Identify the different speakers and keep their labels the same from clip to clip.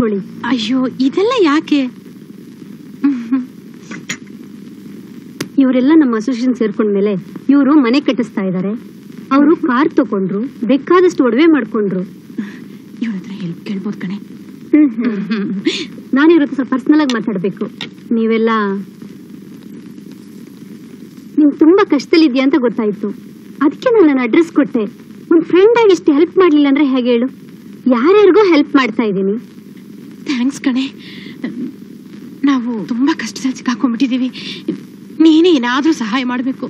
Speaker 1: ಇಟ್ಕೊಳ್ಳಿ.
Speaker 2: ಅಯ್ಯೋ ಇದೆಲ್ಲ ಯಾಕೆ?
Speaker 1: ಇವರೆಲ್ಲ ನಮ್ಮ ಅಸೋಸಿಯೇಷನ್ ಸೇರ್ಕೊಂಡ್ಮೇಲೆ ಇವರು ಮನೆ ಕಟ್ಟಿಸ್ತಾ ಇದ್ದಾರೆ. ಅವರು ಕಾರ್ ತಗೊಂಡ್ರು, ಬೇಕಾದಷ್ಟು ಒಡವೆ ಮಾಡ್ಕೊಂಡ್ರು.
Speaker 2: ಇವ್ರ ಹತ್ರ ಹೆಲ್ಪ್ ಕೇಳ್ಬೋದು ಕಣೆ.
Speaker 1: ನಾನು ಇವ್ರ ಹತ್ರ ಸ್ವಲ್ಪ ಪರ್ಸನಲ್ ಆಗಿ ಮಾತಾಡ್ಬೇಕು. ನೀವೆಲ್ಲ ನೀವು ತುಂಬಾ ಕಷ್ಟದಲ್ಲಿದ್ಯಾ ಅಂತ ಗೊತ್ತಾಯ್ತು. ಅದಕ್ಕೆ ನಾನು ನನ್ನ ಅಡ್ರೆಸ್ ಕೊಟ್ಟೆ. ಒಂದು ಫ್ರೆಂಡ್ ಆಗಿ ಇಷ್ಟು ಹೆಲ್ಪ್ ಮಾಡ್ಲಿಲ್ಲ ಅಂದ್ರೆ ಹೇಗೆ ಹೇಳು? ಯಾರ್ಯಾರಿಗೂ ಹೆಲ್ಪ್ ಮಾಡ್ತಾ ಇದ್ದೀನಿ.
Speaker 2: ಥ್ಯಾಂಕ್ಸ್ ಕಣೆ. ನಾವು ತುಂಬಾ ಕಷ್ಟದಲ್ಲಿ ಸಿಕ್ಕಾಕೊಂಡ್ಬಿಟ್ಟಿದೀವಿ. ನೀನೇ ಏನಾದ್ರೂ ಸಹಾಯ ಮಾಡ್ಬೇಕು.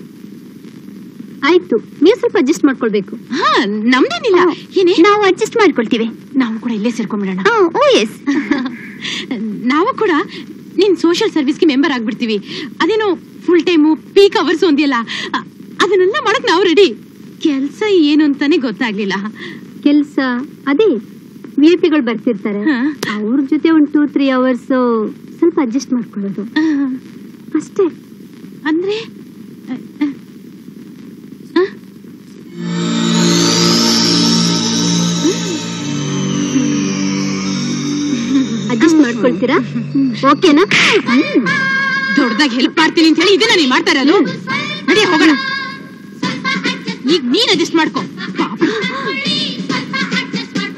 Speaker 1: ಆಯ್ತು, ನೀವು ಸ್ವಲ್ಪ ಅಡ್ಜಸ್ಟ್ ಮಾಡ್ಕೊಳ್ಬೇಕು.
Speaker 2: ಹಾ, ನಮ್ದೇನಿಲ್ಲ. ಏನೇ,
Speaker 1: ನಾವು ಅಡ್ಜಸ್ಟ್ ಮಾಡ್ಕೊಳ್ತೀವಿ.
Speaker 2: ನಾವು ಕೂಡ ಇಲ್ಲೇ ಸೇರ್ಕೊಂಡ್ಬಿಡೋಣ.
Speaker 1: ಎಸ್.
Speaker 2: ನಾವು ಕೂಡ ನಿನ್ ಸೋಷಿಯಲ್ ಸರ್ವಿಸ್ಗೆ ಮೆಂಬರ್ ಆಗ್ಬಿಡ್ತೀವಿ. ಅದೇನೋ ಫುಲ್ ಟೈಮು ಪೀಕ್ ಅವರ್ಸ್ ಒಂದಿಲ್ಲ, ಅದನ್ನೆಲ್ಲ ಮಾಡಕ್ ನಾವು ರೆಡಿ. ಕೆಲ್ಸ ಏನು ಅಂತಾನೆ ಗೊತ್ತಾಗ್ಲಿಲ್ಲ.
Speaker 1: ಕೆಲ್ಸ ಅದೇ VIP ಗಳು ಬರ್ತಿರ್ತಾರೆ, ಅವ್ರ ಜೊತೆ ಒಂದು 2-3 ಅವರ್ಸ್ ಸ್ವಲ್ಪ ಅಡ್ಜಸ್ಟ್ ಮಾಡ್ಕೊಳ್ಳೋದು ಅಷ್ಟೇ.
Speaker 2: ಅಂದ್ರೆ
Speaker 1: ಅಡ್ಜಸ್ಟ್ ಮಾಡ್ಕೊಳ್ತೀರಾ? ಓಕೆನಾ?
Speaker 2: ದೊಡ್ಡದಾಗಿ ಹೆಲ್ಪ್ ಮಾಡ್ತೀನಿ ಅಂತ ಹೇಳಿ ಇದನ್ನ ನೀನ್ ಮಾಡ್ತಾ ಇರೋದು. ನಡಿ ಹೋಗೋಣ. ಈಗ ನೀನ್ ಅಡ್ಜಸ್ಟ್ ಮಾಡ್ಕೊ.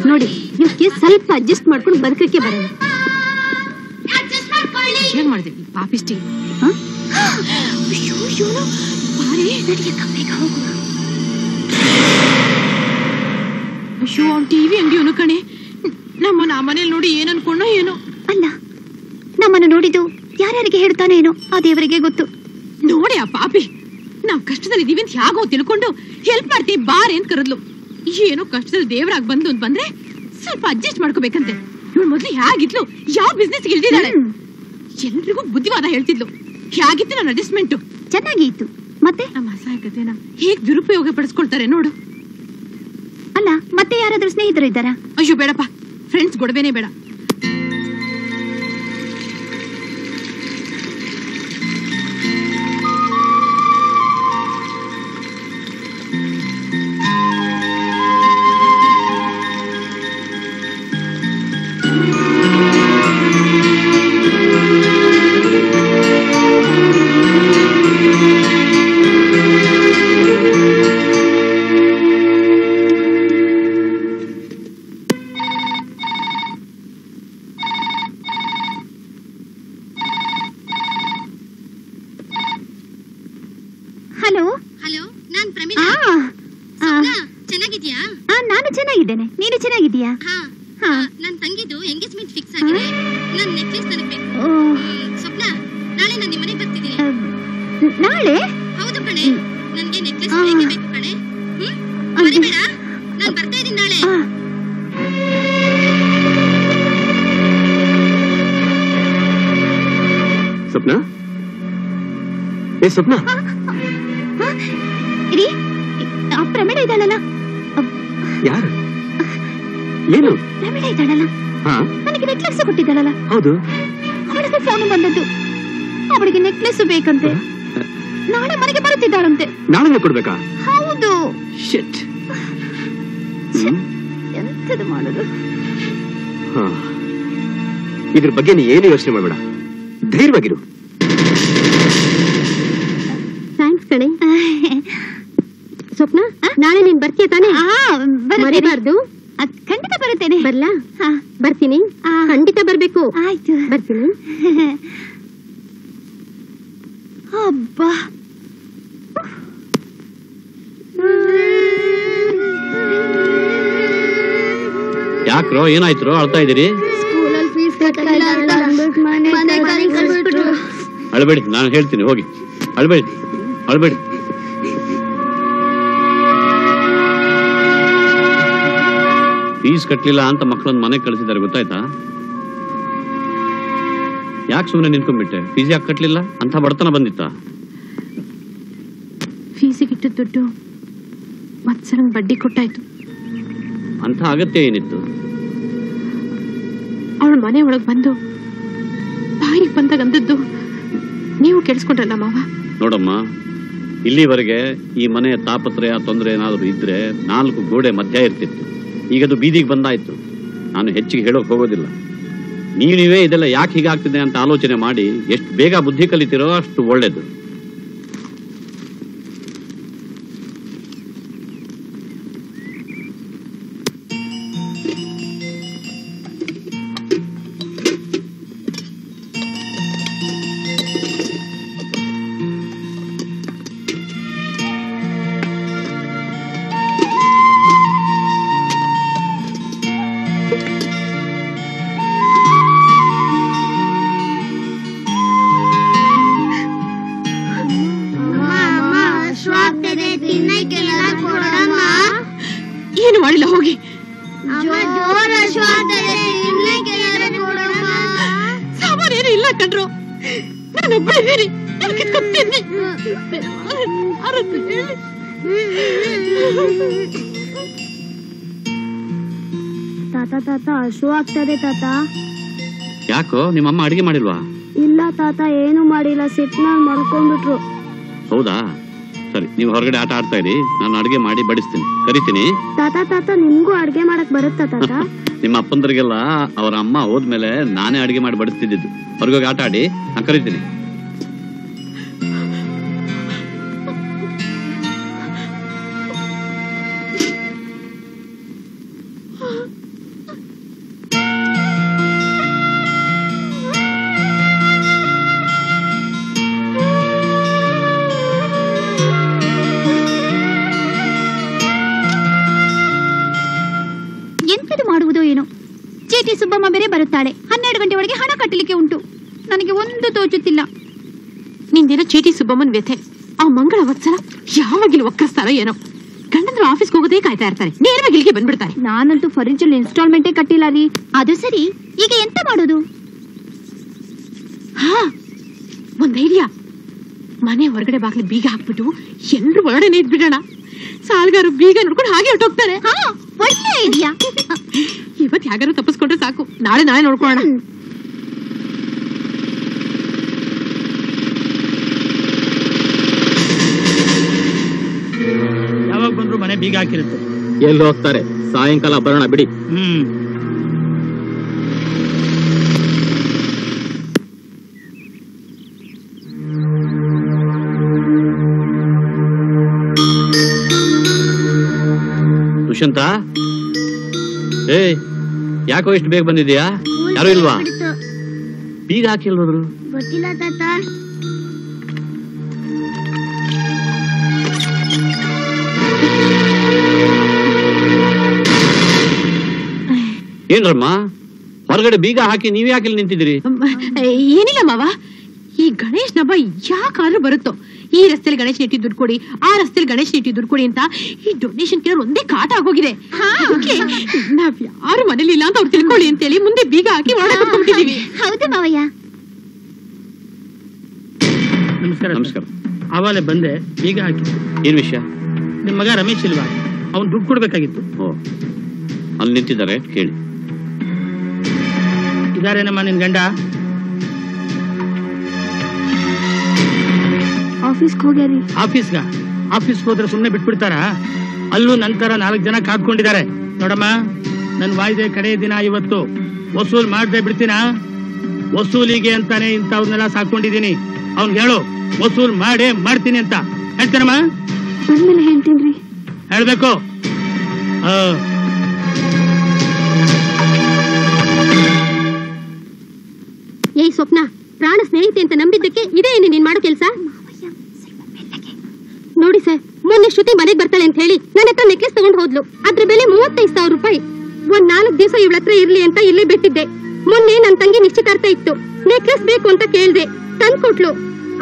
Speaker 1: ನೋಡಿ, ಇವಕ್ಕೆ ಸ್ವಲ್ಪ ಅಡ್ಜಸ್ಟ್ ಮಾಡ್ಕೊಂಡು ಬದುಕಕ್ಕೆ ಬರಲ್ಲ.
Speaker 2: ಹೇಗ್ ಮಾಡ್ತೀವಿ ಪಾಪಿಸ್ಟಿ? ಅಯ್ಯೋ, ಅವ್ನು ಟಿವಿ ಅಂಗಡಿಯವನು ಕಣೆ. ನಮ್ಮನ್ನ ಆ ಮನೇಲಿ ನೋಡಿ ಏನ್ ಅನ್ಕೊಂಡೋ ಏನೋ.
Speaker 1: ಅಲ್ಲ, ನಮ್ಮನ್ನ ನೋಡಿದ್ದು ಯಾರ್ಯಾರಿಗೆ ಹೇಳ್ತಾನೆ ಏನೋ, ಆ ದೇವರಿಗೆ ಗೊತ್ತು.
Speaker 2: ನೋಡಿ ಆ ಪಾಪಿ, ನಾವ್ ಕಷ್ಟದಲ್ಲಿ ಇದೀವಿ ಅಂತ ಹೇಗೋ ತಿಳ್ಕೊಂಡು ಹೆಲ್ಪ್ ಮಾಡ್ತೀವಿ ಬಾರೆ ಅಂತ ಕರೆದ್ಲು. ಏನೋ ಕಷ್ಟದಲ್ಲಿ ದೇವರಾಗಿ ಬಂದ್ಲು ಅಂತ ಬಂದ್ರೆ ಸ್ವಲ್ಪ ಅಡ್ಜಸ್ಟ್ ಮಾಡ್ಕೋಬೇಕಂತೆ. ಇವಳು ಮೊದ್ಲು ಹೇಗಿದ್ಲು, ಯಾವ ಬಿಸ್ನೆಸ್ ಇಳ್ದಿದ್ದಾಳೆ. ಎಲ್ರಿಗೂ ಬುದ್ಧಿವಾದ ಹೇಳ್ತಿದ್ಲು. ಹೇಗಿತ್ತು ನನ್ನ ಅಡ್ಜಸ್ಟ್ಮೆಂಟ್?
Speaker 1: ಚೆನ್ನಾಗಿ ಇತ್ತು. ಮತ್ತೆ
Speaker 2: ನಮ್ಮ ಅಸಹಾಯಕತೆನ ಹೇಗ್ ದುರುಪಯೋಗ ಪಡಿಸ್ಕೊಳ್ತಾರೆ ನೋಡು.
Speaker 1: ಅಲ್ಲ, ಮತ್ತೆ ಯಾರಾದ್ರೂ ಸ್ನೇಹಿತರು ಇದ್ದಾರಾ?
Speaker 2: ಅಯ್ಯೋ ಬೇಡಪ್ಪ, ಫ್ರೆಂಡ್ಸ್ ಗೊಡವೆನೇ ಬೇಡ.
Speaker 1: ನಾನು ಚೆನ್ನಾಗಿದ್ದೇನೆ. ನೀನು ಚೆನ್ನಾಗಿದ್ದೀಯಾ?
Speaker 3: ನನ್ನ ತಂಗಿದು ಎಂಗೇಜ್ಮೆಂಟ್ ಫಿಕ್ಸ್ ಆಗಿದೆ. ನನ್ನ ನೆಕ್ಲೆಸ್ ನನಗೆ ಬೇಕು. ಸ್ವಪ್ನ, ನಾಳೆ ನಾನು ನಿಮ್ಮ ಮನೆಗೆ ಬರ್ತಿದ್ದೀನಿ.
Speaker 1: ನಾಳೆ?
Speaker 3: ಹೌದು ಕಣೆ, ನನಗೆ ನೆಕ್ಲೆಸ್ ಬೇಕು ಕಣೆ. ಮರಿಬೇಡ, ನಾನು ಬರ್ತಾ ಇದ್ದೀನಿ ನಾಳೆ.
Speaker 4: ಸ್ವಪ್ನ, ಏ ಸ್ವಪ್ನ,
Speaker 1: ಇರಿ, ಪ್ರಮೇಡ ಇದ್ದಾಳಲ್ಲ.
Speaker 4: ಯಾರು? ಏನು?
Speaker 1: ಪ್ರಮೇಡ ಇದ್ದಾಳಲ್ಲ, ನನಗೆ ನೆಕ್ಲೆಸ್ ಕೊಟ್ಟಿದ್ದಾಳಲ್ಲ.
Speaker 4: ಹೌದು,
Speaker 1: ಅವಳಿಗೆ ಫೋನ್ ಬಂದದ್ದು. ಅವಳಿಗೆ ನೆಕ್ಲೆಸ್ ಬೇಕಂತೆ. ನಾಳೆ ಮನೆಗೆ ಬರುತ್ತಿದ್ದಾಳಂತೆ.
Speaker 4: ನಾಳೆ ಕೊಡ್ಬೇಕಾ?
Speaker 1: ಹೌದು.
Speaker 4: ಶಿಟ್,
Speaker 1: ಎಂತದು ಮಾಡೋದು?
Speaker 4: ಇದ್ರ ಬಗ್ಗೆ ನೀ ಏನು ಯೋಚನೆ ಮಾಡಬೇಡ, ಧೈರ್ಯವಾಗಿರು.
Speaker 1: ಥ್ಯಾಂಕ್ಸ್ ಕಣೆ. ಸ್ವಪ್ನ, ನಾಳೆ ನೀನ್ ಬರ್ತೀಯ ತಾನೇ? ಮರಿಬಾರ್ದು. ಖಂಡಿತ ಬರುತ್ತೇನೆ. ಬರ್ಲಾ? ಬರ್ತೀನಿ. ಖಂಡಿತ ಬರ್ಬೇಕು. ಆಯ್ತು, ಬರ್ತೀನಿ. ಅಬ್ಬಾ,
Speaker 5: ಯಾಕ್ರೋ, ಏನಾಯ್ತು? ಅಳ್ತಾ ಇದೀರಿ?
Speaker 1: ಸ್ಕೂಲಲ್ಲಿ ಫೀಸ್ ಕಟ್ಟಲ್ಲ ಅಂತ ಮನೆ ಕಳಿಸ್ಬಿಟ್ರು.
Speaker 5: ಅಳ್ಬೇಡಿ, ನಾನು ಹೇಳ್ತೀನಿ, ಹೋಗಿ. ಅಳ್ಬೇಡಿ, ಅಳ್ಬೇಡಿ. ಫೀಸ್ ಕಟ್ಟಲಿಲ್ಲ ಅಂತ ಮಕ್ಕಳನ್ನ ಮನೆಗೆ ಕಳಿಸಿದ್ದಾರೆ, ಗೊತ್ತಾಯ್ತಾ? ಯಾಕೆ ಸುಮ್ಮನೆ ನಿಂತ್ಕೊಂಡ್ಬಿಟ್ಟೆ? ಫೀಸ್ ಯಾಕೆ ಕಟ್ಟಲಿಲ್ಲ? ಅಂತ ಬಡತನ ಬಂದಿತ್ತ?
Speaker 2: ಫೀಸಿಗಿಟ್ಟ ದುಡ್ಡು ಮತ್ಸರ ಬಡ್ಡಿ ಕೊಟ್ಟಾಯ್ತು.
Speaker 5: ಅಂತ ಅಗತ್ಯ ಏನಿತ್ತು?
Speaker 2: ಅವಳು ಮನೆ ಒಳಗೆ ಬಂದು ಬಾಯಿಗೆ ಬಂದಾಗ ಅಂದದ್ದು ನೀವು ಕೇಳಿಸ್ಕೊಂಡ್ರಲ್ಲ ಮಾವ.
Speaker 5: ನೋಡಮ್ಮ, ಇಲ್ಲಿವರೆಗೆ ಈ ಮನೆಯ ತಾಪತ್ರಯ ತೊಂದರೆ ಏನಾದರೂ ಇದ್ರೆ 4 ಗೋಡೆ ಮಧ್ಯ ಇರ್ತಿತ್ತು. ಈಗ ಅದು ಬೀದಿಗೆ ಬಂದಾಯ್ತು. ನಾನು ಹೆಚ್ಚಿಗೆ ಹೇಳೋಕೆ ಹೋಗೋದಿಲ್ಲ. ನೀವೇ ಇದೆಲ್ಲ ಯಾಕೆ ಹೀಗಾಗ್ತಿದೆ ಅಂತ ಆಲೋಚನೆ ಮಾಡಿ ಎಷ್ಟು ಬೇಗ ಬುದ್ಧಿ ಕಲಿತಿರೋ ಅಷ್ಟು ಒಳ್ಳೇದು.
Speaker 2: ಏನು ಮಾಡಿಲ್ಲ ಹೋಗಿ. ಸಾಮಾನೇನು ಇಲ್ಲ ಕಣ್ರು, ನಾನೊಬ್ಬಳಿದ್ದೀನಿ.
Speaker 1: ತಾತ ತಾತ ಹಶು ಆಗ್ತದೆ ತಾತ.
Speaker 5: ಯಾಕೋ ನಿಮ್ಮಮ್ಮ ಅಡಿಗೆ ಮಾಡಿಲ್ವಾ?
Speaker 1: ಇಲ್ಲ ತಾತ, ಏನು ಮಾಡಿಲ್ಲ, ಸಿಟ್ನಾಗ ಮಲ್ಕೊಂಡ್ಬಿಟ್ರು.
Speaker 5: ಹೌದಾ, ಸರಿ, ನೀವು ಹೊರಗಡೆ ಆಟ ಆಡ್ತಾ ಇರಿ, ನಾನು ಅಡಿಗೆ ಮಾಡಿ ಬಡಿಸ್ತೀನಿ, ಕರಿತೀನಿ.
Speaker 1: ತಾತ ತಾತ ನಿಮ್ಗೂ ಅಡ್ಗೆ ಮಾಡಕ್ ಬರುತ್ತಾ ತಾತ?
Speaker 5: ನಿಮ್ಮ ಅಪ್ಪಂದ್ರಿಗೆಲ್ಲ ಅವರ ಅಮ್ಮ ಹೋದ್ಮೇಲೆ ನಾನೇ ಅಡಿಗೆ ಮಾಡಿ ಬಡಿಸ್ತಿದ್ದು. ಹೊರಗೋಗಿ ಆಟ ಆಡಿ, ನಾನು ಕರಿತೀನಿ.
Speaker 1: ಎಂತದು ಮಾಡುವುದೋ ಏನೋ. ಚೀಟಿ ಸುಬ್ಬಮ್ಮ ಬೇರೆ ಬರುತ್ತಾಳೆ. 12 ಗಂಟೆ ಒಳಗೆ ಹಣ ಕಟ್ಟಲಿಕ್ಕೆ ಉಂಟು. ನನಗೆ ಒಂದು ತೋಚುತ್ತಿಲ್ಲ.
Speaker 2: ನಿಂದೇನೋ ಚೀಟಿ ಸುಬ್ಬಮ್ಮನ್ ವ್ಯಥೆ. ಆ ಮಂಗಳ ವತ್ಸಲ ಯಾವಾಗಿಲು ಒಕ್ಕಸ್ತಾರೋ ಏನೋ. ಗಂಡಂದ್ರು ಆಫೀಸ್ಗೆ ಹೋಗೋದೇ ಕಾಯ್ತಾ ಇರ್ತಾರೆ, ನೇರವಾಗಿ ಇಲ್ಲಿಗೆ ಬಂದ್ಬಿಡ್ತಾರೆ.
Speaker 1: ನಾನಂತೂ ಫರ್ನಿಚರ್ ಇನ್ಸ್ಟಾಲ್ಮೆಂಟೇ ಕಟ್ಟಿಲ್ಲ ರೀ. ಅದು ಸರಿ, ಈಗ ಎಂತ ಮಾಡೋದು?
Speaker 2: ಹಾ, ಒಂದ್ ಐಡಿಯಾ. ಮನೆ ಹೊರಗಡೆ ಬಾಗ್ಲಿ ಬೀಗ ಹಾಕ್ಬಿಟ್ಟು ಎಲ್ರು ಒಳಗಡೆ ಇದ್ಬಿಡೋಣ. ಸಾಲ್ಗಾರು ಬೀಗ ನೋಡ್ಕೊಂಡು ಹಾಗೆ ಹೊಟ್ಟೋಗ್ತಾರೆ.
Speaker 1: ಹಾ, ಒಳ್ಳೆ ಐಡಿಯಾ.
Speaker 2: ಇವತ್ತು ಯಾಗಾರು ತಪ್ಪಿಸ್ಕೊಂಡ್ರೆ ಸಾಕು, ನಾಳೆ ನೋಡ್ಕೊಳ್ಳೋಣ.
Speaker 6: ಯಾವಾಗ ಬಂದ್ರು ಮನೆ ಬೀಗ ಹಾಕಿರುತ್ತೆ.
Speaker 4: ಎಲ್ಲಿ ಹೋಗ್ತಾರೆ? ಸಾಯಂಕಾಲ ಬರೋಣ ಬಿಡಿ.
Speaker 5: ದುಷ್ಯಂತ, ಏ ಯಾಕೋ ಇಷ್ಟು ಬೇಗ ಬಂದಿದ್ಯಾ? ಯಾರು ಇಲ್ವಾ? ಬೀಗ ಹಾಕಿಲ್ವದ್ರು?
Speaker 1: ಗೊತ್ತಿಲ್ಲ ತಾತ.
Speaker 5: ಏನ್ರಮ್ಮ, ಹೊರಗಡೆ ಬೀಗ ಹಾಕಿ ನೀವ್ ಯಾಕೆ ನಿಂತಿದ್ದೀರಿ?
Speaker 2: ಏನಿಲ್ಲ ಮಾವ, ಈ ಗಣೇಶ್ ಹಬ್ಬ ಯಾಕಾದ್ರೂ ಬರುತ್ತೋ. ಈ ರಸ್ತೆಯಲ್ಲಿ ಗಣೇಶ್ ಇಟ್ಟಿ ದುಡ್ಡು ಕೊಡಿ, ಆ ರಸ್ತೆಯಲ್ಲಿ ಗಣೇಶ್ ಇಟ್ಟಿ ದುಡ್ಡು ಕೊಡಿ ಅಂತ ಈ ಡೊನೇಷನ್ ಕೇಳೋರು ಒಂದೇ ಕಾಟ ಆಗೋಗಿದೆ. ನಾವ್ ಯಾರು ಮನೇಲಿ ಇಲ್ಲ ಅಂತ ಅವ್ರು ತಿಳ್ಕೊಳ್ಳಿ ಅಂತೇಳಿ ಮುಂದೆ ಬೀಗ ಹಾಕಿ ಒಳಗೆ ಕುತ್ಕೊಂಡಿದೀವಿ.
Speaker 1: ಹೌದು ಮಾವಯ್ಯ.
Speaker 6: ನಮಸ್ಕಾರ.
Speaker 5: ನಮಸ್ಕಾರ.
Speaker 6: ಆವಾಲೆ ಬಂದೆ, ಬೀಗ ಹಾಕಿತ್ತು.
Speaker 5: ಏನ್ ವಿಷಯ?
Speaker 6: ನಿಮ್ ಮಗ ರಮೇಶ್ ಇಲ್ವಾ? ಅವ್ನು ದುಡ್ಡು ಕೊಡ್ಬೇಕಾಗಿತ್ತು.
Speaker 5: ಓ, ಅಲ್ಲಿ ನಿಂತಿದ್ದಾರೆ, ಕೇಳಿ.
Speaker 6: ಇದಾರೇನಮ್ಮ ನಿನ್ ಗಂಡ?
Speaker 1: ಆಫೀಸ್ಗೆ ಹೋಗ್ಯಾರಿ.
Speaker 6: ಆಫೀಸ್ಗೆ ಹೋದ್ರೆ ಸುಮ್ನೆ ಬಿಟ್ಬಿಡ್ತಾರ? ಅಲ್ಲೂ ನಂತರ 4 ಜನ ಕಾದ್ಕೊಂಡಿದ್ದಾರೆ. ನೋಡಮ್ಮ, ನನ್ ವಾಯ್ದೆ ಕಡೆ ದಿನ ಇವತ್ತು. ವಸೂಲ್ ಮಾಡ್ದೆ ಬಿಡ್ತೀನ? ವಸೂಲಿಗೆ ಅಂತಾನೆ ಇಂಥವ್ರನ್ನೆಲ್ಲ ಸಾಕೊಂಡಿದೀನಿ. ಅವ್ನ್ ಹೇಳು, ವಸೂಲ್ ಮಾಡೇ ಮಾಡ್ತೀನಿ ಅಂತ. ಹೇಳ್ತೇನಮ್ಮ?
Speaker 1: ಬಂದ್ಮೇಲೆ ಹೇಳ್ತೀನಿ.
Speaker 6: ಹೇಳ್ಬೇಕು.
Speaker 3: ಏಯ್ ಸ್ವಪ್ನ, ಪ್ರಾಣ ಸ್ನೇಹಿತೆ ಅಂತ ನಂಬಿದ್ದಕ್ಕೆ ಇದೇ ಏನು ನೀನ್ ಮಾಡೋ ಕೆಲ್ಸ? ನೋಡಿ ಸರ್, ಮೊನ್ನೆ ಶ್ರುತಿ ಮನೆಗೆ ಬರ್ತಾಳೆ ಅಂತ ಹೇಳಿ ನನ್ನ ಹತ್ರ ನೆಕ್ಲೆಸ್ ತಗೊಂಡು ಹೋದ್ಲು. ಅದ್ರ ಬೆಲೆ 35,000 ರೂಪಾಯಿ. ಒಂದ್ 4 ದಿವಸ ಇವಳ ಹತ್ರ ಇರ್ಲಿ ಅಂತ ಇಲ್ಲೇ ಬಿಟ್ಟಿದ್ದೆ. ಮೊನ್ನೆ ನನ್ ತಂಗಿ ನಿಶ್ಚಿತಾರ್ಥ ಇತ್ತು, ನೆಕ್ಲೆಸ್ ಬೇಕು ಅಂತ ಕೇಳ್ದೆ, ತಂದ್ಕೊಟ್ಲು.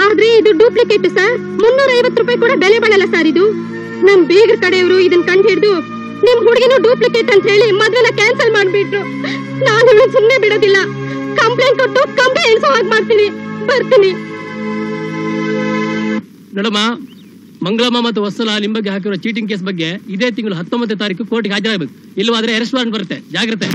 Speaker 3: ಆದ್ರೆ ಇದು ಡೂಪ್ಲಿಕೇಟ್ ಸರ್. 350 ರೂಪಾಯಿ ಕೂಡ ಬೆಲೆ ಬಾಳಲ್ಲ ಸರ್ ಇದು. ನಮ್ ಬೀಗರ ಕಡೆಯವರು ಇದನ್ ಕಂಡು ಹಿಡಿದು ನಿಮ್ ಹುಡುಗಿನೂ ಡೂಪ್ಲಿಕೇಟ್ ಅಂತ ಹೇಳಿ ಮದ್ವೆನ ಕ್ಯಾನ್ಸಲ್ ಮಾಡ್ಬಿಟ್ರು. ನಾನು ಇವಳು ಸುಮ್ನೆ ಬಿಡೋದಿಲ್ಲ. ಕಂಪ್ಲೇಂಟ್ ಕೊಟ್ಟು ಕಂಬೆ ಎಳ್ಸೋ ಹಾಗೆ ಮಾಡ್ತೀನಿ. ಬರ್ತೀನಿ.
Speaker 6: ನೋಡಮ್ಮ, ಮಂಗಳಮ್ಮ ಮತ್ತು ವತ್ಸಲ ನಿಮ್ ಬಗ್ಗೆ ಹಾಕಿರೋ ಚೀಟಿಂಗ್ ಕೇಸ್ ಬಗ್ಗೆ ಇದೇ ತಿಂಗಳು 19ನೇ ತಾರೀಕು ಕೋರ್ಟ್ಗೆ ಹಾಜರಾಗಬೇಕು. ಇಲ್ಲವಾದ್ರೆ ಅರೆಸ್ಟ್ ವಾರೆಂಟ್ ಬರುತ್ತೆ, ಜಾಗ್ರತೆ.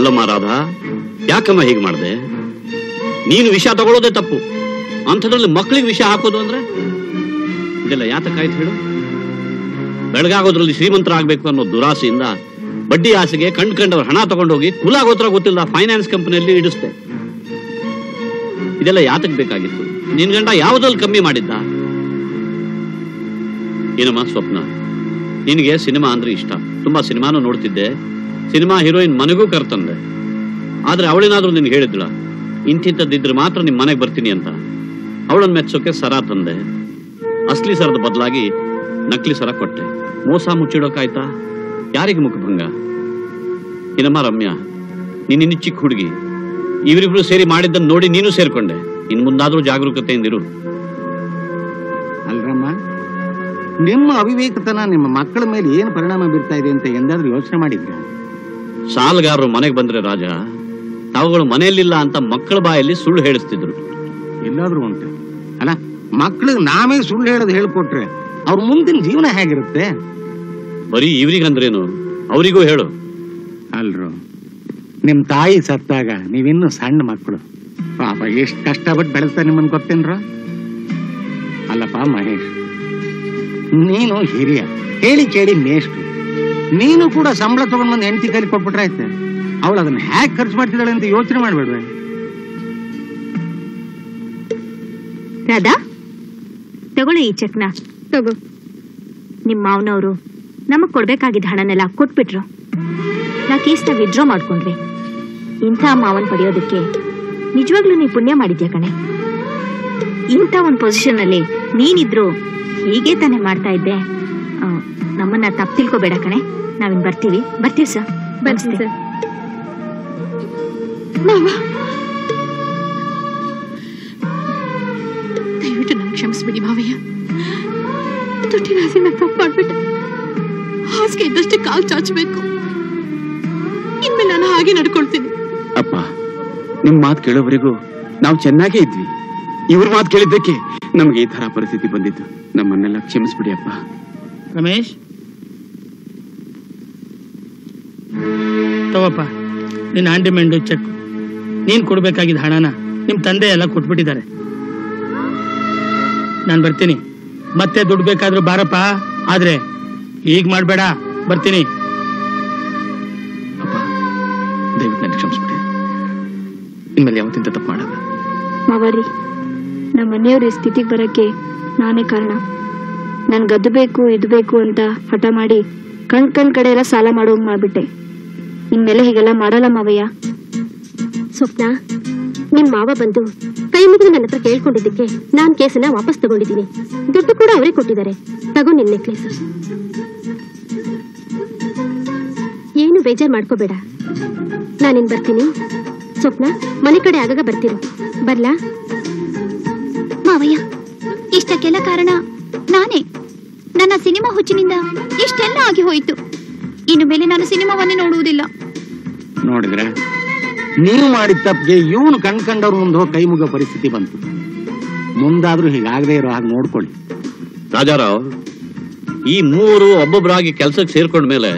Speaker 5: ಅಲ್ಲಮ್ಮ ರಾಧಾ, ಯಾಕಮ್ಮ ಹೀಗೆ ಮಾಡಿದೆ? ನೀನು ವಿಷ ತಗೊಳ್ಳೋದೇ ತಪ್ಪು, ಅಂಥದ್ರಲ್ಲಿ ಮಕ್ಕಳಿಗೆ ವಿಷ ಹಾಕೋದು ಅಂದ್ರೆ ಇದೆಲ್ಲ ಯಾತಕ್ಕಾಯ್ತು ಹೇಳು? ಬೆಳಗಾಗೋದ್ರಲ್ಲಿ ಶ್ರೀಮಂತರಾಗಬೇಕು ಅನ್ನೋ ದುರಾಸೆಯಿಂದ ಬಡ್ಡಿ ಆಸೆಗೆ ಕಂಡ್ಕೊಂಡವ್ರ ಹಣ ತಗೊಂಡೋಗಿ ಕುಲ ಗೋತ್ರ ಗೊತ್ತಿಲ್ಲ ಫೈನಾನ್ಸ್ ಕಂಪನಿಯಲ್ಲಿ ಇಡಿಸ್ದೆ. ಇದೆಲ್ಲ ಯಾತಕ್ ಬೇಕಾಗಿತ್ತು? ನಿನ್ ಗಂಡ ಯಾವುದ್ರಲ್ಲಿ ಕಮ್ಮಿ ಮಾಡಿದ್ದ? ಏನಮ್ಮ ಸ್ವಪ್ನ, ನಿನಗೆ ಸಿನಿಮಾ ಅಂದ್ರೆ ಇಷ್ಟ, ತುಂಬಾ ಸಿನಿಮಾನು ನೋಡ್ತಿದ್ದೆ, ಸಿನಿಮಾ ಹೀರೋಯಿನ್ ಮನೆಗೂ ಕರ್ತಂದೆ. ಆದ್ರೆ ಅವಳೇನಾದ್ರೂ ನಿನ್ಗೆ ಹೇಳಿದ್ಳ ಇಂತಿಂತದ್ದಿದ್ರೆ ಮಾತ್ರ ನಿಮ್ ಮನೆಗೆ ಬರ್ತೀನಿ ಅಂತ? ಅವಳನ್ನ ಮೆಚ್ಚೋಕೆ ಸರ ತಂದೆ, ಅಸ್ಲಿ ಸರದ ಬದಲಾಗಿ ನಕಲಿ ಸರ ಕೊಟ್ಟೆ. ಮೋಸ ಮುಚ್ಚಿಡೋಕಾಯ್ತಾ? ಯಾರಿಗೆ ಮುಖಭಂಗ? ಏನಮ್ಮ ರಮ್ಯಾ, ನೀನಿನ್ನು ಚಿಕ್ಕ ಹುಡುಗಿ, ಇವರಿಬ್ರು ಸೇರಿ ಮಾಡಿದ್ದನ್ನು ನೋಡಿ ನೀನು ಸೇರ್ಕೊಂಡೆ. ಇನ್ ಮುಂದಾದ್ರೂ ಜಾಗರೂಕತೆಯಿಂದಿರು.
Speaker 7: ಅಲ್ರಮ್ಮ, ನಿಮ್ಮ ಅವಿವೇಕತನ ನಿಮ್ಮ ಮಕ್ಕಳ ಮೇಲೆ ಏನು ಪರಿಣಾಮ ಬೀರ್ತಾ ಇದೆ ಅಂತ ಎಂದಾದ್ರೂ ಯೋಚನೆ ಮಾಡಿದ್ರ?
Speaker 5: ಸಾಲಗಾರರು ಮನೆಗೆ ಬಂದ್ರೆ ರಾಜ, ತಾವುಗಳು ಮನೆಯಲ್ಲಿಲ್ಲ ಅಂತ ಮಕ್ಕಳ ಬಾಯಲ್ಲಿ ಸುಳ್ಳು ಹೇಳಿಸ್ತಿದ್ರು.
Speaker 7: ಎಲ್ಲಾದ್ರೂ ಉಂಟು ಅಲ್ಲ, ಮಕ್ಕಳಿಗೆ ನಾವೇ ಸುಳ್ಳು ಹೇಳೋದು ಹೇಳ್ಕೊಟ್ರೆ ಅವ್ರ ಮುಂದಿನ ಜೀವನ ಹೇಗಿರುತ್ತೆ?
Speaker 5: ಬರೀ ಇವ್ರಿಗಂದ್ರೇನು, ಅವರಿಗೂ ಹೇಳು.
Speaker 7: ಅಲ್ರು, ನಿಮ್ ತಾಯಿ ಸತ್ತಾಗ ನೀವಿನ್ನೂ ಸಣ್ಣ ಮಕ್ಕಳು, ಪಾಪ ಎಷ್ಟು ಕಷ್ಟಪಟ್ಟು ಬೆಳೆಸ್ತಾ ನಿಮ್ಮನ್ ಗೊತ್ತೇನ್ರ? ಅಲ್ಲಪ್ಪ ಮಹೇಶ್, ನೀನು ಹಿರಿಯ, ಹೇಳಿ ಕೇಳಿ ಮೇಷ್ಟು, ನೀನು ಕೂಡ ಸಂಬಳ ತಗೊಂಡ್ ಬಂದು ಹೆಂಡತಿ ಕೈಲಿ ಕೊಟ್ಬಿಟ್ರೆ ಆಯ್ತೆ. ಅವಳು ಅದನ್ನ ಹ್ಯಾಕ್ ಖರ್ಚು ಮಾಡ್ತಿದ್ದಾಳೆ ಅಂತ ಯೋಚನೆ ಮಾಡ್ಬೇಡ್ವೆ?
Speaker 1: ರಾಧಾ, ತಗೊಳ್ಳಿ ಈ ಚೆಕ್ನ.
Speaker 3: ತಗೋ.
Speaker 1: ನಿಮ್ಮ ಮಾವನವರು ನಮಗ್ ಕೊಡ್ಬೇಕಾಗಿದ್ದ ಹಣನೆಲ್ಲ ಕೊಟ್ಬಿಟ್ರು. ನಾ ಕೇಸ್ನ ವಿಡ್ರಾ ಮಾಡ್ಕೊಂಡ್ರಿ. ಇಂಥ ಮಾವನ್ ಪಡೆಯೋದಕ್ಕೆ ನಿಜವಾಗ್ಲೂ ನೀ ಪುಣ್ಯ ಮಾಡಿದ್ಯಾ ಕಣೆ. ಇಂಥ ಒಂದು ಪೊಸಿಷನ್ ಅಲ್ಲಿ ನೀನಿದ್ರು ಹೀಗೆ ತಾನೇ ಮಾಡ್ತಾ ಇದ್ದೆ. ನಮ್ಮನ್ನ ತಪ್ಪು ತಿಳ್ಕೊಬೇಡ ಕಣೆ. ನಾವಿನ್ ಬರ್ತೀವಿ ಸರ್.
Speaker 3: ಬರ್ತೀನಿ ಸರ್.
Speaker 2: ದಯವಿಟ್ಟು ನನಗೆ ಕ್ಷಮಿಸ್ಬಿಡಿ ಮಾವಯ್ಯ. ದುಡ್ಡಿನ ಆಸೆ ನಾನು ತಪ್ಪು ಮಾಡ್ಬಿಟ್ಟೆ. ಹಾಸಿಗೆ ಇದ್ದಷ್ಟೇ ಕಾಲು ಚಾಚಬೇಕು. ಇನ್ಮೇಲೆ ನಾನು ಹಾಗೆ ನಡ್ಕೊಳ್ತೀನಿ.
Speaker 4: ಅಪ್ಪ, ನಿಮ್ ಮಾತು ಕೇಳೋವರೆಗೂ ನಾವು ಚೆನ್ನಾಗೇ ಇದ್ವಿ. ಇವ್ರ ಮಾತು ಕೇಳಿದ್ದಕ್ಕೆ ನಮ್ಗೆ ಈ ತರ ಪರಿಸ್ಥಿತಿ ಬಂದಿತ್ತು. ನಮ್ಮನ್ನೆಲ್ಲ ಕ್ಷಮಿಸ್ಬಿಡಿ ಅಪ್ಪ.
Speaker 6: ರಮೇಶ್, ತಗೋಪ್ಪ ನಿನ್ನ ಆಂಡಿಮೆಂಡು ಚೆಕ್. ನೀನ್ ಕೊಡ್ಬೇಕಾಗಿದ್ದ ಹಣನ ನಿಮ್ ತಂದೆ ಎಲ್ಲ ಕೊಟ್ಬಿಟ್ಟಿದ್ದಾರೆ. ನಾನ್ ಬರ್ತೀನಿ. ಮತ್ತೆ ದುಡ್ಡು ಬೇಕಾದ್ರೂ ಬಾರಪ್ಪ, ಆದ್ರೆ ಈಗ ಮಾಡ್ಬೇಡ. ಬರ್ತೀನಿ.
Speaker 4: ಅಪ್ಪ, ದಯವಿಟ್ಟು ನನಗೆ ಕ್ಷಮಿಸ್ಬಿಡಿ. ಇನ್ಮೇಲೆ ಯಾವತ್ತಿಂತ ತಪ್ಪು ಮಾಡಲ್ಲ.
Speaker 1: ಮಾವರಿ, ನಮ್ಮ ಮನೆಯವ್ರ ಈ ಸ್ಥಿತಿಗೆ ಬರಕ್ಕೆ ನಾನೇ ಕಾರಣ. ನನ್ ಗದ್ದು ಬೇಕು ಇದು ಬೇಕು ಅಂತ ಹಠ ಮಾಡಿ ಕಣ್ ಕಡೆ ಎಲ್ಲ ಸಾಲ ಮಾಡೋಂಗ್ ಮಾಡ್ಬಿಟ್ಟೆ. ಇನ್ಮೇಲೆ ಹೀಗೆಲ್ಲ ಮಾಡಲ್ಲ ಮಾವಯ್ಯ.
Speaker 3: ಸ್ವಪ್ನ, ನಿಮ್ ಮಾವ ಬಂದು ಕೈ ಮುಗಿದು ನನ್ನ ಹತ್ರ ಕೇಳ್ಕೊಂಡಿದ್ದಕ್ಕೆ ನಾನ್ ಕೇಸನ್ನ ವಾಪಸ್ ತಗೊಂಡಿದ್ದೀನಿ. ದುಡ್ಡು ಕೂಡ ಅವರೇ ಕೊಟ್ಟಿದ್ದಾರೆ. ತಗೋ ನಿನ್ ನೆಕ್ಲೆಸ್. ಏನು ಬೇಜಾರ್ ಮಾಡ್ಕೋಬೇಡ. ನಾನಿನ್ ಬರ್ತೀನಿ. ಸ್ವಪ್ನ, ಮನೆ ಕಡೆ ಆಗಾಗ ಬರ್ತೀನಿ. ಬರ್ಲಾ?
Speaker 1: ಮಾವಯ್ಯ, ಇಷ್ಟಕ್ಕೆಲ್ಲ ಕಾರಣ ನಾನೇ. ನನ್ನ ಸಿನಿಮಾ ಹುಚ್ಚಿನಿಂದ ಇಷ್ಟೆಲ್ಲ ಆಗಿ ಹೋಯಿತು. ಇನ್ನು ಮೇಲೆ ನಾನು ಸಿನಿಮಾವನ್ನೇ ನೋಡುವುದಿಲ್ಲ.
Speaker 7: ನೋಡಿದ್ರೆ ನೀವು ಮಾಡಿದ ತಪ್ಪಿಗೆ ಇವನು ಕಂಡ್ಕೊಂಡವ್ರ ಮುಂದೆ ಹೋಗಿ ಕೈ ಮುಗೋ ಪರಿಸ್ಥಿತಿ ಬಂತು. ಮುಂದಾದ್ರೂ ಹೀಗಾಗದೇ ಇರೋ ಹಾಗೆ ನೋಡ್ಕೊಳ್ಳಿ.
Speaker 5: ರಾಜಾರಾವ್, ಈ ಮೂವರು ಒಬ್ಬೊಬ್ಬರಾಗಿ ಕೆಲಸಕ್ಕೆ ಸೇರ್ಕೊಂಡ ಮೇಲೆ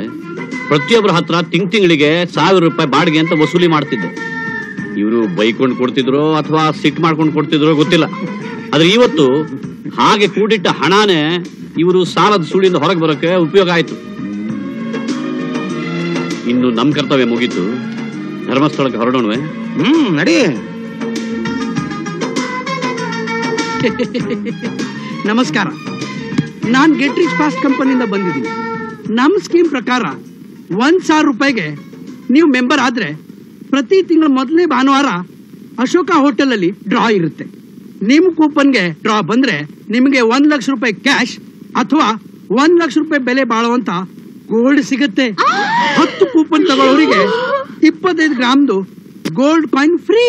Speaker 5: ಪ್ರತಿಯೊಬ್ಬರ ಹತ್ರ ತಿಂಗಳಿಗೆ 1000 ರೂಪಾಯಿ ಬಾಡಿಗೆ ಅಂತ ವಸೂಲಿ ಮಾಡ್ತಿದ್ದೆ. ಇವರು ಬೈಕೊಂಡು ಕೊಡ್ತಿದ್ರು ಅಥವಾ ಸಿಟ್ ಮಾಡ್ಕೊಂಡು ಕೊಡ್ತಿದ್ರು ಗೊತ್ತಿಲ್ಲ. ಆದ್ರೆ ಇವತ್ತು ಹಾಗೆ ಕೂಡಿಟ್ಟ ಹಣನೇ ಇವರು ಸಾಲದ ಸುಳಿಯಿಂದ ಹೊರಗೆ ಬರೋಕೆ ಉಪಯೋಗ ಆಯ್ತು. ಇನ್ನು ನಮ್ ಕರ್ತವ್ಯ ಮುಗೀತು. ಧರ್ಮಸ್ಥಳಕ್ಕೆ ಹೊರಡೋಣವೆ?
Speaker 7: ನಡಿ.
Speaker 8: ನಮಸ್ಕಾರ. ನಾನ್ ಗೆಟ್ ರಿಚ್ ಫಾಸ್ಟ್ ಕಂಪನಿಯಿಂದ ಬಂದಿದ್ದೀನಿ. ನಮ್ ಸ್ಕೀಮ್ ಪ್ರಕಾರ 1000 ರೂಪಾಯಿಗೆ ನೀವು ಮೆಂಬರ್ ಆದ್ರೆ ಪ್ರತಿ ತಿಂಗಳ ಮೊದಲನೇ ಭಾನುವಾರ ಅಶೋಕ ಹೋಟೆಲ್ ಅಲ್ಲಿ ಡ್ರಾ ಇರುತ್ತೆ. ನಿಮ್ ಕೂಪನ್ಗೆ ಡ್ರಾ ಬಂದ್ರೆ ನಿಮಗೆ 1 ಲಕ್ಷ ರೂಪಾಯಿ ಕ್ಯಾಶ್ ಅಥವಾ 1 ಲಕ್ಷ ರೂಪಾಯಿ ಬೆಲೆ ಬಾಳುವಂತ ಗೋಲ್ಡ್ ಸಿಗುತ್ತೆ. 10 ಕೂಪನ್ ತಗೊಳ್ಳೋರಿಗೆ 25 ಗ್ರಾಮ್ದು ಗೋಲ್ಡ್ ಕಾಯಿನ್ ಫ್ರೀ.